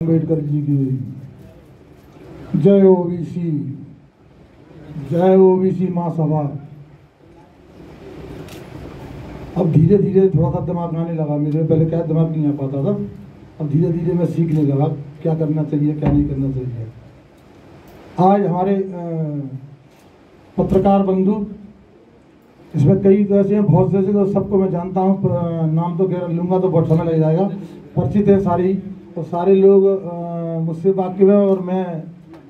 अम्बेडकर जी की जय ओबीसी, जय ओबीसी महासभा। अब धीरे धीरे थोड़ा सा दिमाग आने लगा मेरे, पहले क्या दिमाग नहीं आ पाता था। अब धीरे धीरे मैं सीखने लगा क्या करना चाहिए क्या नहीं करना चाहिए। आज हमारे पत्रकार बंधु, इसमें कई ऐसे हैं, बहुत से तो सबको मैं जानता हूँ, नाम तो कह लूँगा तो बहुत समय लग जाएगा। परिचित है सारी, तो सारे लोग मुझसे वाकिफ हैं और मैं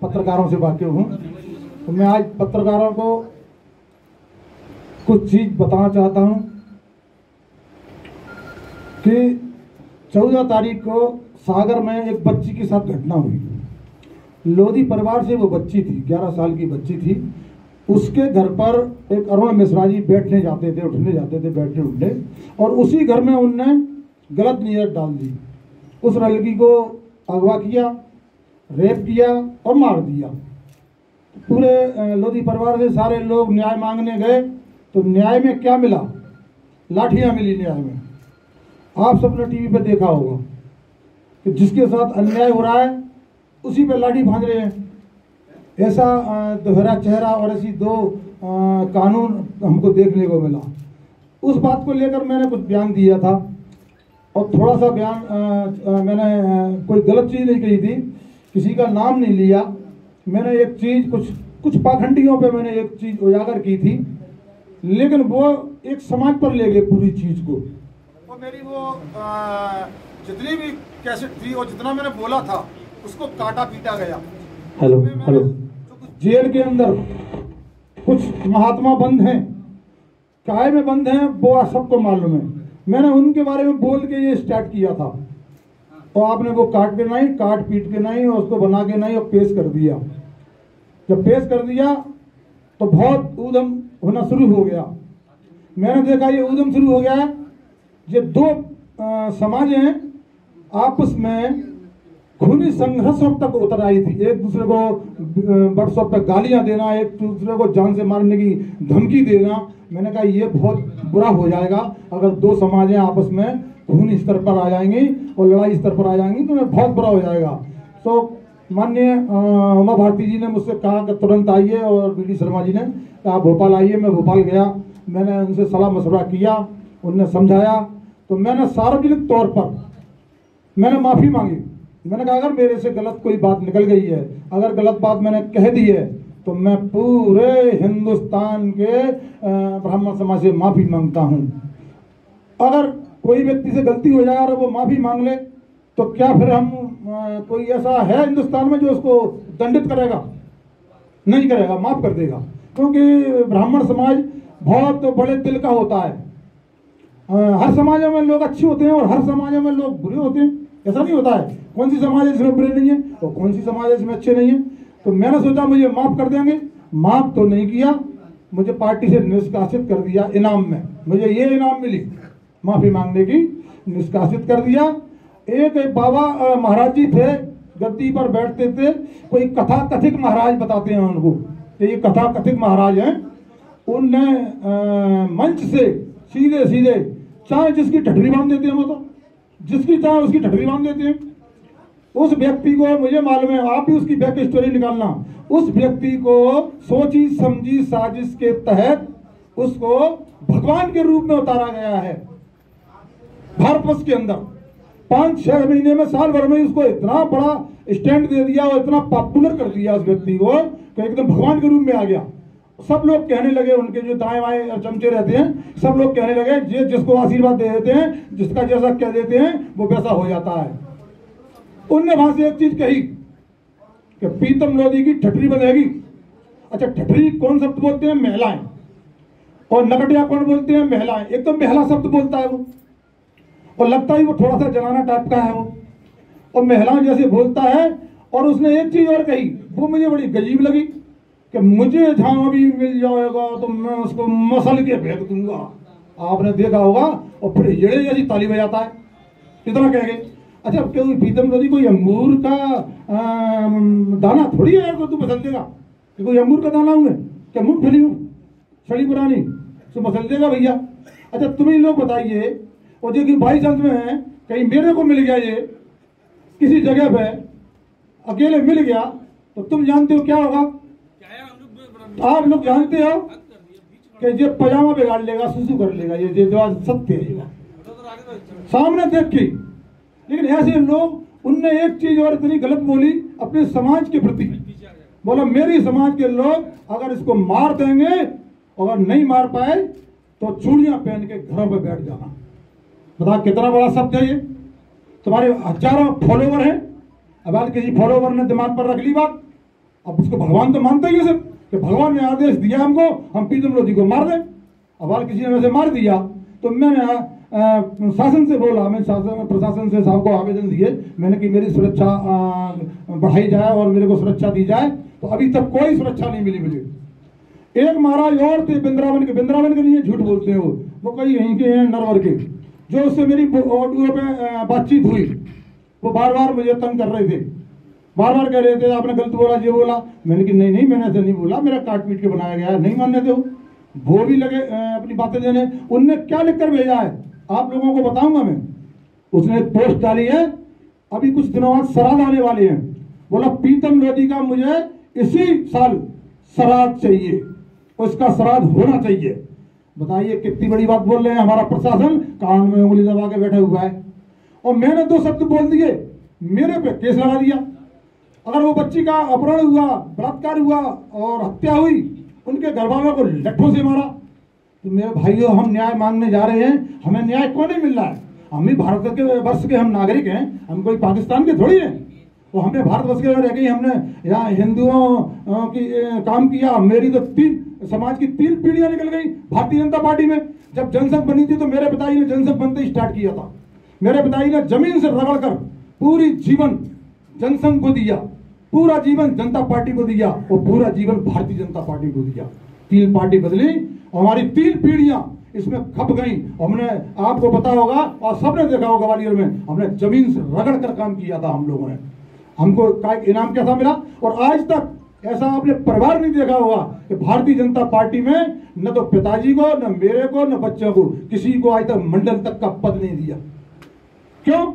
पत्रकारों से वाकिफ हूँ। तो मैं आज पत्रकारों को कुछ चीज़ बताना चाहता हूँ कि 14 तारीख को सागर में एक बच्ची के साथ घटना हुई। लोधी परिवार से वो बच्ची थी, 11 साल की बच्ची थी। उसके घर पर एक अरुण मिश्रा जी बैठने जाते थे, उठने जाते थे, बैठने उठने, और उसी घर में उनने गलत नीयत डाल दी। उस लड़की को अगवा किया, रेप किया और मार दिया। पूरे लोधी परिवार से सारे लोग न्याय मांगने गए तो न्याय में क्या मिला? लाठियां मिली न्याय में। आप सबने टीवी पे देखा होगा कि जिसके साथ अन्याय हो रहा है उसी पे लाठी भांज रहे हैं। ऐसा दोहरा चेहरा और ऐसी दो कानून हमको देखने को मिला। उस बात को लेकर मैंने कुछ बयान दिया था और थोड़ा सा बयान मैंने कोई गलत चीज़ नहीं कही थी, किसी का नाम नहीं लिया। मैंने एक चीज़ कुछ पाखंडियों पे मैंने एक चीज़ उजागर की थी, लेकिन वो एक समाज पर ले गए पूरी चीज़ को। और मेरी वो जितनी भी कैसेट थी और जितना मैंने बोला था उसको काटा पीटा गया। Hello hello. जेल के अंदर कुछ महात्मा बंद हैं, काय में बंद हैं, वो सबको मालूम है। मैंने उनके बारे में बोल के ये स्टार्ट किया था और आपने वो काट पीट के नहीं और उसको बना के नहीं और पेश कर दिया। जब पेश कर दिया तो बहुत ऊधम होना शुरू हो गया। मैंने देखा ये ऊधम शुरू हो गया है। ये दो समाज हैं, आपस में खूनी संघर्षों तक उतर आई थी। एक दूसरे को व्हाट्सएप पे गालियां देना, एक दूसरे को जान से मारने की धमकी देना। मैंने कहा ये बहुत बुरा हो जाएगा अगर दो समाजें आपस में खूनी स्तर पर आ जाएंगी और लड़ाई स्तर पर आ जाएंगी तो बहुत बुरा हो जाएगा। तो माननीय उमा भारती जी ने मुझसे कहा कि तुरंत आइए, और बीडी शर्मा जी ने कहा भोपाल आइए। मैं भोपाल गया, मैंने उनसे सलाह मशवरा किया, उनने समझाया। तो मैंने सार्वजनिक तौर पर मैंने माफ़ी मांगी। मैंने कहा अगर मेरे से गलत कोई बात निकल गई है, अगर गलत बात मैंने कह दी है, तो मैं पूरे हिंदुस्तान के ब्राह्मण समाज से माफ़ी मांगता हूँ। अगर कोई व्यक्ति से गलती हो जाए और वो माफ़ी मांग ले तो क्या फिर हम कोई ऐसा है हिंदुस्तान में जो उसको दंडित करेगा? नहीं करेगा, माफ़ कर देगा। क्योंकि ब्राह्मण समाज बहुत बड़े दिल का होता है। हर समाजों में लोग अच्छे होते हैं और हर समाजों में लोग बुरे होते हैं, ऐसा नहीं होता है। कौन सी समाज है जिसमें बुरे नहीं है और कौन सी समाज है जिसमें अच्छे नहीं है। तो मैंने सोचा मुझे माफ़ कर देंगे, माफ़ तो नहीं किया, मुझे पार्टी से निष्कासित कर दिया। इनाम में मुझे ये इनाम मिली, माफ़ी मांगने की, निष्कासित कर दिया। एक बाबा महाराज जी थे, गद्दी पर बैठते थे, कोई कथा कथिक महाराज बताते हैं उनको, तो ये कथा कथिक महाराज हैं। उनने मंच से सीधे सीधे चाहे जिसकी ठठरी बांध देते हैं, वो तो जिसकी चाहे उसकी ठठरी बांध देते हैं। उस व्यक्ति को, मुझे मालूम है, आप भी उसकी बैक स्टोरी निकालना, उस व्यक्ति को सोची समझी साजिश के तहत उसको भगवान के रूप में उतारा गया है। भारतवर्ष के अंदर 5-6 महीने में, साल भर में उसको इतना बड़ा स्टैंड दे दिया और इतना पॉपुलर कर दिया उस व्यक्ति को कि एकदम भगवान के रूप में आ गया। सब लोग कहने लगे, उनके जो दाएं बाएं चमचे रहते हैं, सब लोग कहने लगे जिसको आशीर्वाद दे देते हैं, जिसका जैसा कह देते हैं वो वैसा हो जाता है। उनने वहां से एक चीज कही कि प्रीतम लोधी की ठठरी बंधेगी। अच्छा, ठठरी कौन शब्द बोलते हैं? महिलाएं। और नकटिया कौन बोलते हैं? महिलाएं। एक तो महिला शब्द बोलता है वो, और लगता ही वो थोड़ा सा जनाना टाइप का है वो, और महिलाएं जैसे बोलता है। और उसने एक चीज और कही, वो मुझे बड़ी गजीब लगी कि मुझे जहां भी मिल जाएगा तो मैं उसको मसल के फेंक दूंगा। आपने देखा होगा, और फिर येड़े जैसी ताली बजाता है, इतना कह गए। अच्छा, क्यों प्रीतम लोधी कोई अंगूर का दाना थोड़ी है तो तू मसल देगा? कोई अंगूर का दाना हूँ क्या? मूंगफली हूँ सड़ी पुरानी, तो मसल देगा भैया? अच्छा, तुम ही लोग बताइए, और जो कि बाई चांस में है कहीं मेरे को मिल गया ये, किसी जगह पे अकेले मिल गया तो तुम जानते हो क्या होगा? आप लोग जानते हो कि ये पजामा बिगाड़ लेगा, सुसु कर लेगा, ये बात सत्य है सामने देख के। लेकिन ऐसे लोग, उनने एक चीज और इतनी गलत बोली अपने समाज के प्रति, बोला मेरी समाज के लोग अगर इसको मार देंगे, अगर नहीं मार पाए तो चूड़ियां पहन के घरों पे बैठ जाना। बता कितना बड़ा शब्द है ये। तुम्हारे हजारों फॉलोवर हैं, अब आज किसी फॉलोवर ने दिमाग पर रख ली बात, अब उसको भगवान तो मानते ही सिर्फ कि भगवान ने आदेश दिया हमको, हम पीतम लोधी को मार दें। अब आज किसी ने वैसे मार दिया तो मैंने शासन से बोला, मैं शासन प्रशासन से साहब को आवेदन दिए, मैंने कि मेरी सुरक्षा बढ़ाई जाए और मेरे को सुरक्षा दी जाए। तो अभी तक कोई सुरक्षा नहीं मिली मुझे। एक महाराज और थे बिंद्रावन के लिए झूठ बोलते हैं वो कई यहीं के हैं नरवर के, जो उससे मेरी ऑडियो पे बातचीत हुई, वो बार बार मुझे तंग कर रहे थे, बार बार कह रहे थे आपने गलत बोला, ये बोला। मैंने कि नहीं मैंने ऐसे नहीं बोला, मेरा काट पीट के बनाया गया है, नहीं मानने दो। वो भी लगे अपनी बातें देने। उनने क्या लिखकर भेजा है आप लोगों को बताऊंगा मैं। उसने एक पोस्ट डाली है, अभी कुछ दिनों बाद श्राद्ध आने वाले हैं, बोला प्रीतम लोधी का मुझे इसी साल श्राद्ध चाहिए, उसका श्राद्ध होना चाहिए। बताइए कितनी बड़ी बात बोल रहे हैं। हमारा प्रशासन कान में उंगली दबा के बैठा हुआ है और मैंने 2 शब्द बोल दिए, मेरे पे केस लगा दिया। अगर वो बच्ची का अपहरण हुआ, बलात्कार हुआ और हत्या हुई, उनके घर वालों को लट्ठों से मारा, तो मेरे भाइयों हम न्याय मांगने जा रहे हैं, हमें न्याय क्यों नहीं मिल रहा है? हम भी भारत के वर्ष के हम नागरिक हैं, हम कोई पाकिस्तान के थोड़ी हैं। तो हमने भारतवर्ष के रह गई, हमने यहाँ हिंदुओं की काम किया। मेरी तो 3 समाज की 3 पीढ़ियां निकल गई भारतीय जनता पार्टी में। जब जनसंघ बनी थी तो मेरे पिताजी ने जनसंघ बनते ही स्टार्ट किया था। मेरे पिताजी ने जमीन से रगड़ कर पूरी जीवन जनसंघ को दिया, पूरा जीवन जनता पार्टी को दिया और पूरा जीवन भारतीय जनता पार्टी को दिया। 3 पार्टी बदली और हमारी 3 पीढ़ियां इसमें खप गई। हमने, आपको पता होगा और सबने देखा होगा, ग्वालियर में हमने जमीन से रगड़ कर काम किया था हम लोगों ने। हमको का इनाम कैसा मिला? और आज तक ऐसा आपने परिवार नहीं देखा होगा कि भारतीय जनता पार्टी में न तो पिताजी को, न मेरे को, न बच्चों को, किसी को आज तक मंडल तक का पद नहीं दिया। क्यों?